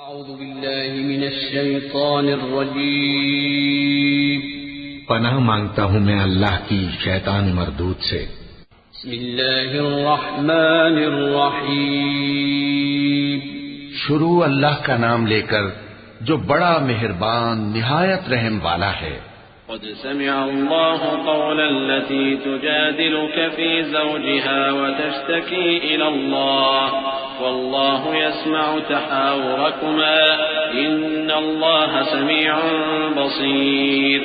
اعوذ باللہ من الشیطان الرجیم پناہ مانگتا ہوں میں اللہ کی شیطان مردود سے۔ بسم اللہ الرحمن الرحیم شروع اللہ کا نام لے کر جو بڑا مہربان نہایت رحم والا ہے۔ قد سمع الله قول التي تجادلك في زوجها وتشتكي إلى الله والله يسمع تحاوركما إن الله سميع بصير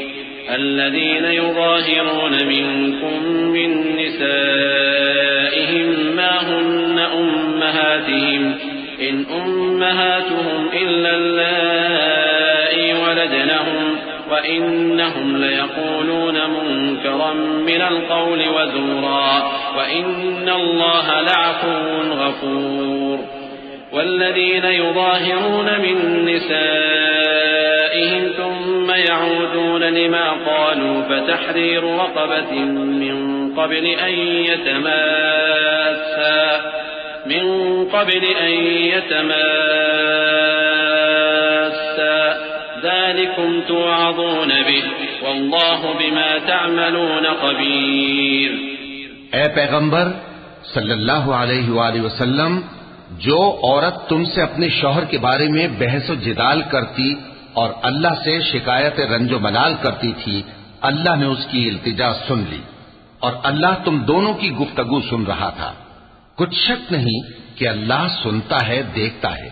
الذين يظاهرون منكم من نسائهم ما هن أمهاتهم إن أمهاتهم إلا اللائي ولدنهم وإنهم ليقولون منكرا من القول وزورا وإن الله لعفو غفور والذين يظاهرون من نسائهم ثم يعودون لما قالوا فتحرير رقبة من قبل أن يتماسا ذلكم توعظون به والله بما تعملون خبير۔ اے پیغمبر صلی اللہ علیہ وآلہ وسلم، جو عورت تم سے اپنے شوہر کے بارے میں بحث و جدال کرتی اور اللہ سے شکایت رنج و ملال کرتی تھی، اللہ نے اس کی التجا سن لی اور اللہ تم دونوں کی گفتگو سن رہا تھا۔ کچھ شک نہیں کہ اللہ سنتا ہے، دیکھتا ہے۔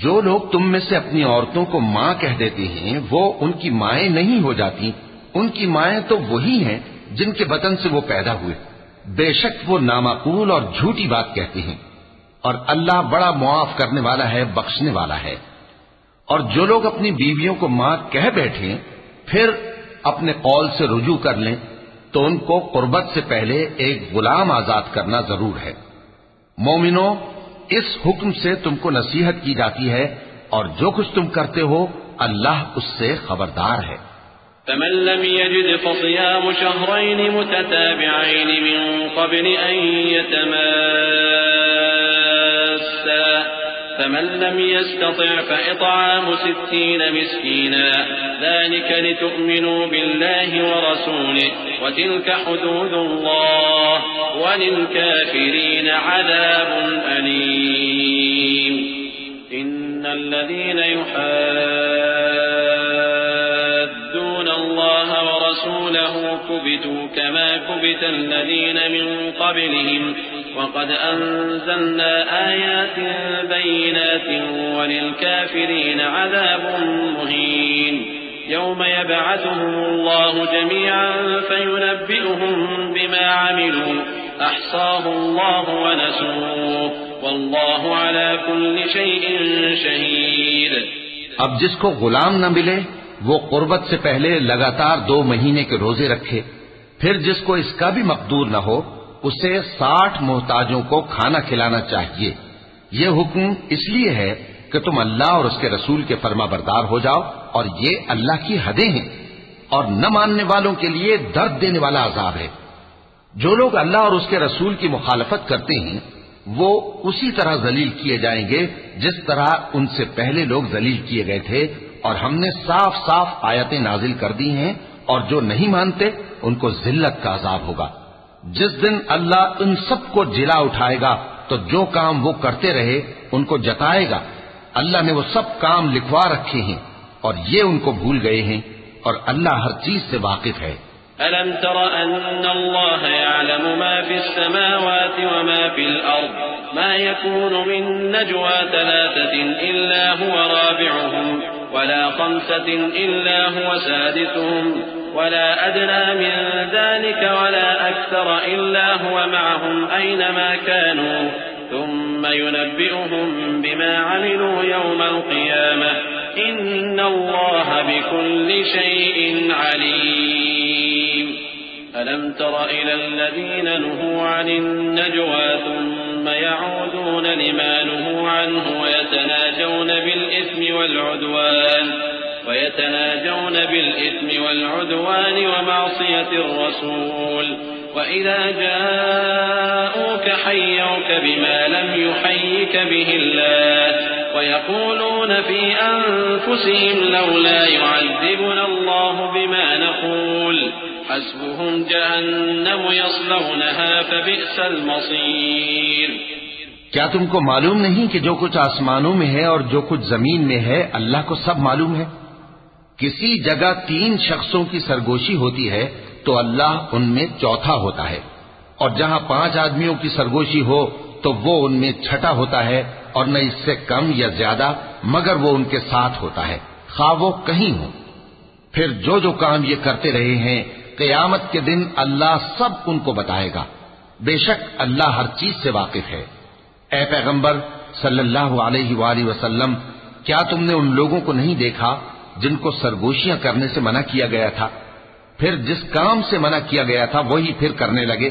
جو لوگ تم میں سے اپنی عورتوں کو ماں کہہ دیتے ہیں وہ ان کی مائیں نہیں ہو جاتی، ان کی مائیں تو وہی ہیں جن کے بطن سے وہ پیدا ہوئے۔ بے شک وہ نامعقول اور جھوٹی بات کہتے ہیں، اور اللہ بڑا معاف کرنے والا ہے، بخشنے والا ہے۔ اور جو لوگ اپنی بیویوں کو ماں کہہ بیٹھیں پھر اپنے قول سے رجوع کر لیں تو ان کو قربت سے پہلے ایک غلام آزاد کرنا ضرور ہے۔ مومنوں، اس حکم سے تم کو نصیحت کی جاتی ہے اور جو کچھ تم کرتے ہو اللہ اس سے خبردار ہے۔ فمن لم يجد فصيام شهرين متتابعين من قبل أن يتماسا فمن لم يستطع فإطعام 60 مسكينا ذلك لتؤمنوا بالله ورسوله وتلك حدود الله وللكافرين عذاب أليم إن الذين يحادون الله ورسوله كبتوا كما كبت الذين من قبلهم وقد أنزلنا آيات بينات وللكافرين عذاب مهين يوم يبعثهم الله جميعا فينبئهم بما عملوا أحصاه الله ونسوه والله على كل شيء شهيد۔ اب جس کو غلام نہ ملے وہ قربت سے پہلے لگاتار 2 مہینے کے روزے رکھے، پھر جس کو اس کا بھی مقدور نہ ہو اسے 60 محتاجوں کو کھانا کھلانا چاہیے۔ یہ حکم اس لیے ہے کہ تم اللہ اور اس کے رسول کے فرما بردار ہو جاؤ، اور یہ اللہ کی حدیں ہیں، اور نہ ماننے والوں کے لیے درد دینے والا عذاب ہے۔ جو لوگ اللہ اور اس کے رسول کی مخالفت کرتے ہیں وہ اسی طرح ذلیل کیے جائیں گے جس طرح ان سے پہلے لوگ ذلیل کیے گئے تھے، اور ہم نے صاف صاف آیتیں نازل کر دی ہیں، اور جو نہیں مانتے ان کو ذلت کا عذاب ہوگا۔ جس دن اللہ ان سب کو جلا اٹھائے گا تو جو کام وہ کرتے رہے ان کو جتائے گا۔ اللہ نے وہ سب کام لکھوا رکھے ہیں اور یہ ان کو بھول گئے ہیں، اور اللہ ہر چیز سے واقف ہے۔ أَلَمْ تَرَ أَنَّ اللَّهَ يَعْلَمُ مَا فِي السَّمَاوَاتِ وَمَا فِي الْأَرْضِ مَا يَكُونُ مِن نَّجْوَى 3 إِلَّا هُوَ رَابِعُهُمْ وَلَا 5 إِلَّا هُوَ سَادِسُهُمْ وَلَا أَدْنَى مِن ذَلِكَ وَلَا أَكْثَرَ إِلَّا هُوَ مَعَهُمْ أَيْنَمَا كَانُوا ثُمَّ يُنَبِّئُهُم بِمَا عَمِلُوا يَوْمَ الْقِيَامَةِ إِنَّ اللَّهَ بِكُلِّ شَيْءٍ عَلِيمٌ أَلَمْ تَرَ إِلَى الَّذِينَ نُهُوا عَنِ النَّجْوَى ثُمَّ يَعُودُونَ لِمَا نُهُوا عَنْهُ ويتناجون بالإثم والعدوان ومعصية الرسول وإذا جاءوك حيوك بما لم يحيك به الله ويقولون في أنفسهم لولا يعذبنا الله بما نقول حسبهم جهنم يصلونها فبئس المصير. کیا تم کو معلوم نہیں کہ جو کچھ آسمانوں میں ہے اور جو کچھ زمین میں ہے اللہ کو سب معلوم ہے؟ کسی جگہ 3 شخصوں کی سرگوشی ہوتی ہے تو اللہ ان میں چوتھا ہوتا ہے، اور جہاں 5 آدمیوں کی سرگوشی ہو تو وہ ان میں چھٹا ہوتا ہے، اور نہ اس سے کم یا زیادہ مگر وہ ان کے ساتھ ہوتا ہے خواہ وہ کہیں ہو. پھر جو کام یہ کرتے رہے ہیں قیامت کے دن اللہ سب ان کو بتائے گا. بے شک اللہ ہر چیز سے واقف ہے. اے پیغمبر صلی اللہ علیہ وآلہ وسلم، کیا تم نے ان لوگوں کو نہیں دیکھا جن کو سرگوشیاں کرنے سے منع کیا گیا تھا، پھر جس کام سے منع کیا گیا تھا وہی پھر کرنے لگے؟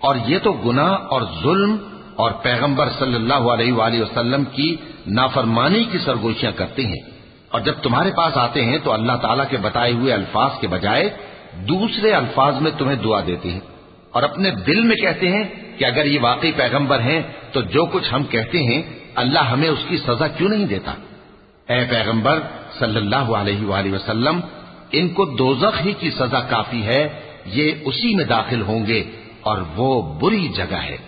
اور یہ تو گناہ اور ظلم اور پیغمبر صلی اللہ علیہ وآلہ وسلم کی نافرمانی کی سرگوشیاں کرتے ہیں. اور جب تمہارے پاس آتے ہیں تو اللہ تعالیٰ کے بتائے ہوئے الفاظ کے بجائے دوسرے الفاظ میں تمہیں دعا دیتے ہیں، اور اپنے دل میں کہتے ہیں کہ اگر یہ واقعی پیغمبر ہیں تو جو کچھ ہم کہتے ہیں اللہ ہمیں اس کی سزا کیوں نہیں دیتا؟ اے پیغمبر صلی اللہ علیہ وآلہ وسلم، ان کو دوزخ ہی کی سزا کافی ہے، یہ اسی میں داخل ہوں گے اور وہ بری جگہ ہے.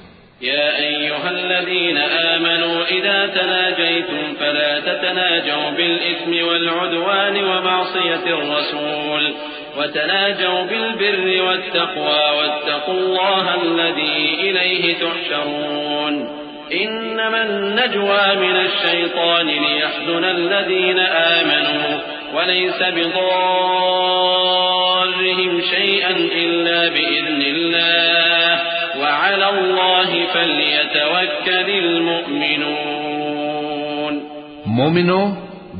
يا أيها الذين آمنوا إذا تناجيتم فلا تتناجوا بالإثم والعدوان ومعصية الرسول وتناجوا بالبر والتقوى واتقوا الله الذي إليه تحشرون. إنما النجوى من الشيطان ليحزن الذين آمنوا وليس بضارهم شيئا إلا بإذن الله وعلى الله فليتوكل المؤمنون. مومنوں،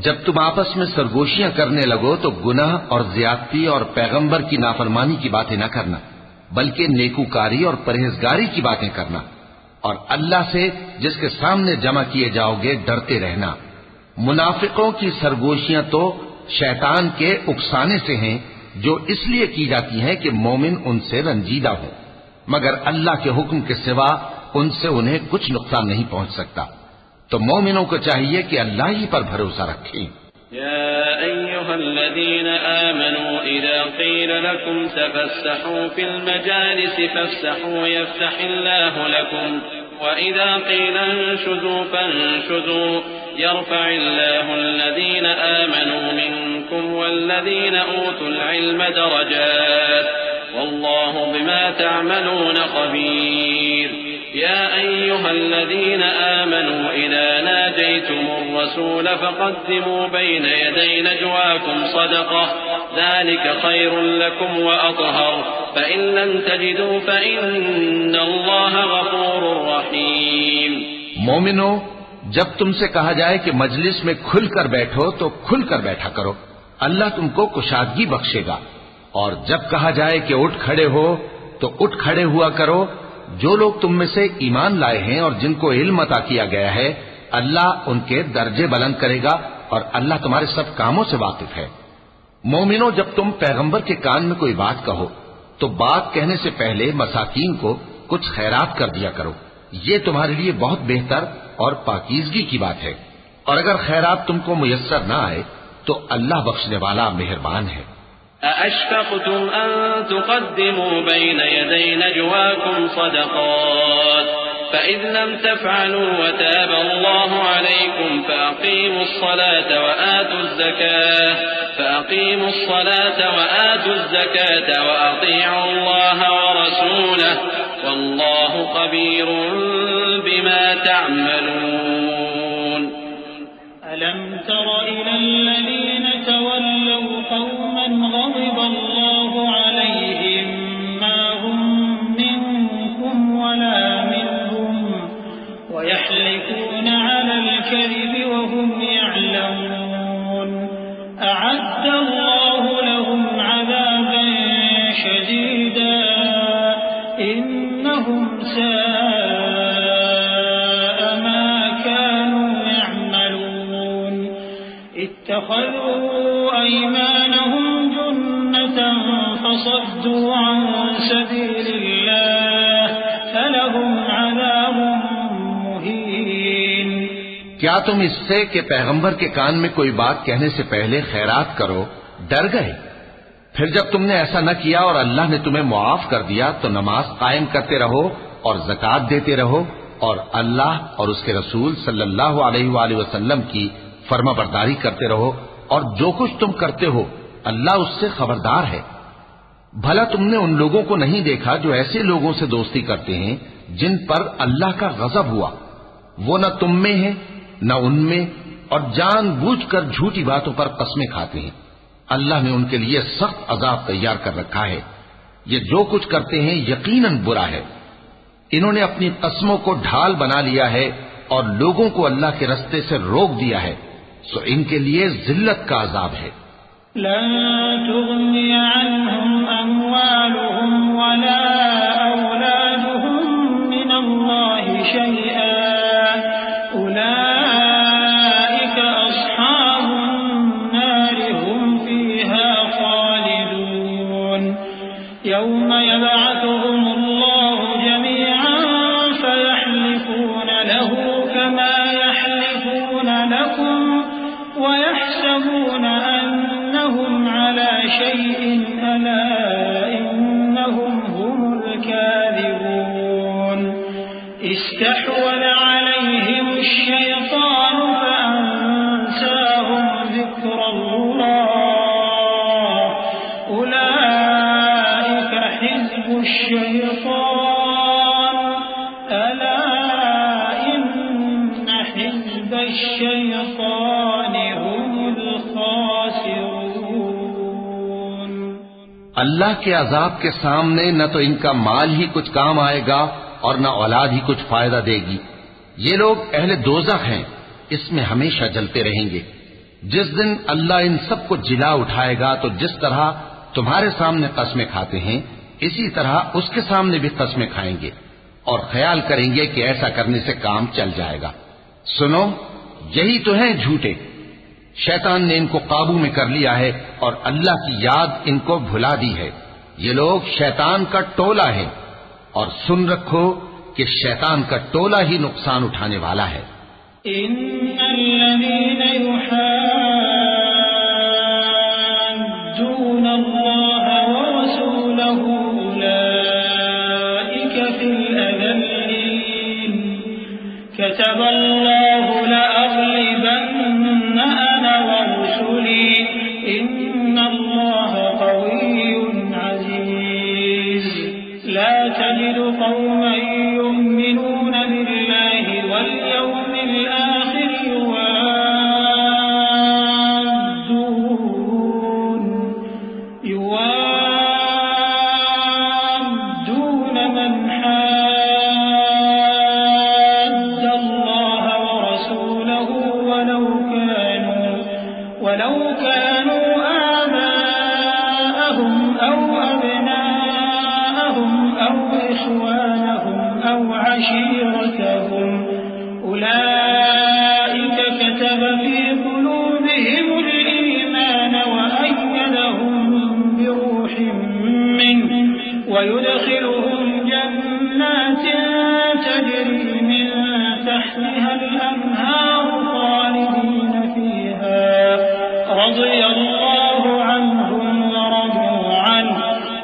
جب تم آپس میں سرگوشیاں کرنے لگو تو گناہ اور زیادتی اور پیغمبر کی نافرمانی کی باتیں نہ کرنا، بلکہ نیکوکاری اور پرہیزگاری کی باتیں کرنا، اور اللہ سے جس کے سامنے جمع کیے جاؤ گے ڈرتے رہنا. منافقوں کی سرگوشیاں تو شیطان کے اکسانے سے ہیں جو اس لیے کی جاتی ہیں کہ مومن ان سے رنجیدہ ہوں، مگر اللہ کے حکم کے سوا ان سے انہیں کچھ نقصان نہیں پہنچ سکتا. تو مومنوں کو چاہیے کہ اللہ ہی پر بھروسہ رکھیں. يا أيها الذين آمنوا إذا قيل لكم تفسحوا في المجالس فافسحوا يفسح الله لكم وإذا قيل انشزوا فانشزوا يرفع الله الذين آمنوا منكم والذين أوتوا العلم درجات والله بما تعملون خبير. يا أيها الذين آمنوا إذا ناجيتم الرسول فقدموا بين يدي نجواكم صدقة ذلك خير لكم وأطهر فإن لم تجدوا فإن الله غفور رحيم. مومنو، جب تم سے کہا جائے کہ مجلس میں کھل کر بیٹھو تو کھل کر بیٹھا کرو، اللہ تم کو کشادگی بخشے گا. اور جب کہا جائے کہ اٹھ کھڑے ہو تو اٹھ کھڑے ہوا کرو. جو لوگ تم میں سے ایمان لائے ہیں اور جن کو علم عطا کیا گیا ہے اللہ ان کے درجے بلند کرے گا، اور اللہ تمہارے سب کاموں سے واقف ہے. مومنوں، جب تم پیغمبر کے کان میں کوئی بات کہو تو بات کہنے سے پہلے مساکین کو کچھ خیرات کر دیا کرو، یہ تمہارے لیے بہت بہتر اور پاکیزگی کی بات ہے. اور اگر خیرات تم کو میسر نہ آئے تو اللہ بخشنے والا مہربان ہے. أأشفقتم أن تقدموا بين يدي نجواكم صدقات فإذ لم تفعلوا وتاب الله عليكم فأقيموا الصلاة وآتوا وأطيعوا الله ورسوله والله خبير بما تعملون. ألم تر إلى الذين تولوا قوما غضب الله عليهم ما هم منكم ولا منهم ويحلفون على الكذب وهم يعلمون أعد الله لهم عذابا شديدا إنهم ساء ما كانوا يعملون اتخذوا أيمانهم جنة فصدوا عن سبيل الله کیا تم اس سے کہ پیغمبر کے کان میں کوئی بات کہنے سے پہلے خیرات کرو ڈر گئے؟ پھر جب تم نے ایسا نہ کیا اور اللہ نے تمہیں معاف کر دیا تو نماز قائم کرتے رہو اور زکوٰۃ دیتے رہو اور اللہ اور اس کے رسول صلی اللہ علیہ وآلہ وسلم کی فرما برداری کرتے رہو، اور جو کچھ تم کرتے ہو اللہ اس سے خبردار ہے۔ بھلا تم نے ان لوگوں کو نہیں دیکھا جو ایسے لوگوں سے دوستی کرتے ہیں جن پر اللہ کا غضب ہوا؟ وہ نہ تم میں ہیں نہ ان میں، اور جان بوجھ کر جھوٹی باتوں پر قسمیں کھاتے ہیں۔ اللہ نے ان کے لیے سخت عذاب تیار کر رکھا ہے۔ یہ جو کچھ کرتے ہیں یقیناً برا ہے۔ انہوں نے اپنی قسموں کو ڈھال بنا لیا ہے اور لوگوں کو اللہ کے رستے سے روک دیا ہے، سو ان کے لیے ذلت کا عذاب ہے۔ لن تغني عنهم أموالهم ولا أولادهم من الله شيئا أولئك أصحاب النار هم فيها خالدون يوم يبعثهم الله جميعا فيحلفون له كما يحلفون لكم ويحسبون أنهم على شيء ألا إنهم هم الكاذبون استحوذ عليهم الشيطان فأنساهم ذكر الله أولئك حزب الشيطان ألا إن حزب الشيطان هم الخاسرون۔ اللہ کے عذاب کے سامنے نہ تو ان کا مال ہی کچھ کام آئے گا اور نہ اولاد ہی کچھ فائدہ دے گی۔ یہ لوگ اہل دوزخ ہیں، اس میں ہمیشہ جلتے رہیں گے۔ جس دن اللہ ان سب کو جلا اٹھائے گا تو جس طرح تمہارے سامنے قسمیں کھاتے ہیں اسی طرح اس کے سامنے بھی قسمیں کھائیں گے اور خیال کریں گے کہ ایسا کرنے سے کام چل جائے گا۔ سنو، یہی تو ہیں جھوٹے۔ شیطان نے ان کو قابو میں کر لیا ہے اور اللہ کی یاد ان کو بھلا دی ہے۔ یہ لوگ شیطان کا ٹولہ ہے، اور سن رکھو کہ شیطان کا ٹولہ ہی نقصان اٹھانے والا ہے۔ إن الذين يحادون الله ورسوله أولئك في الأذلين كتب الله لأغلبن أنا ورسلي إن الله قوي عزيز لا تجد قوما يؤمنون بالله واليوم الآخر يوادون من حاد الله ورسوله ولو كانوا آباءهم أو أبناءهم أو إخوانهم أو عشيرتهم أولئك كتب في قلوبهم الإيمان وأيدهم بروح منه ويدخلهم جنات تجري من تحتها الأنهار خالدين فيها رضي الله عنهم ورضوا عنه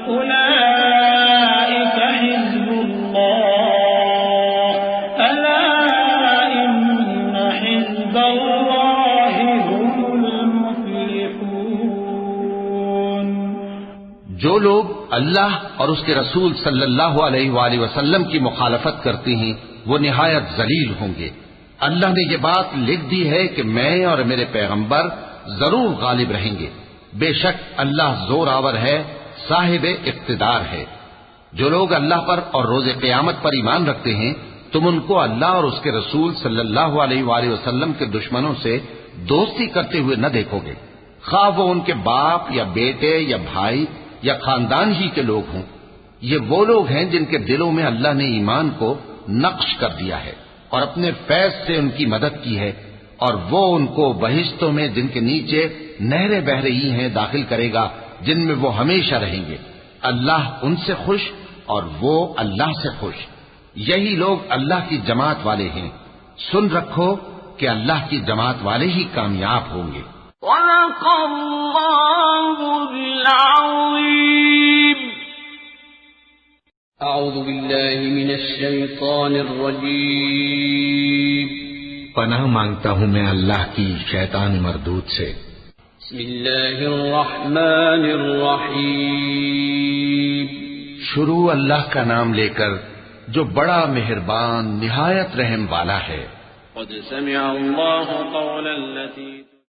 أولئك حزب الله ألا إن حزب الله هم المفلحون۔ جو لوگ اللہ اور اس کے رسول صلی اللہ علیہ وآلہ وسلم کی مخالفت کرتے ہیں وہ نہایت ذلیل ہوں گے۔ اللہ نے یہ بات لکھ دی ہے کہ میں اور میرے پیغمبر ضرور غالب رہیں گے۔ بے شک اللہ زور آور ہے، صاحب اقتدار ہے۔ جو لوگ اللہ پر اور روز قیامت پر ایمان رکھتے ہیں تم ان کو اللہ اور اس کے رسول صلی اللہ علیہ وآلہ وسلم کے دشمنوں سے دوستی کرتے ہوئے نہ دیکھو گے، خواہ وہ ان کے باپ یا بیٹے یا بھائی یا خاندان ہی کے لوگ ہوں۔ یہ وہ لوگ ہیں جن کے دلوں میں اللہ نے ایمان کو نقش کر دیا ہے اور اپنے فیض سے ان کی مدد کی ہے، اور وہ ان کو بہشتوں میں جن کے نیچے نہریں بہ رہی ہیں داخل کرے گا، جن میں وہ ہمیشہ رہیں گے۔ اللہ ان سے خوش اور وہ اللہ سے خوش۔ یہی لوگ اللہ کی جماعت والے ہیں۔ سن رکھو کہ اللہ کی جماعت والے ہی کامیاب ہوں گے۔ صدق اللہ العظیم۔ اعوذ باللہ من الشیطان الرجیم۔ پناہ مانگتا ہوں میں اللہ کی شیطان مردود سے۔ بسم اللہ الرحمن الرحیم۔ شروع اللہ کا نام لے کر جو بڑا مہربان نہایت رحم والا ہے۔ قد سمع اللہ قول التي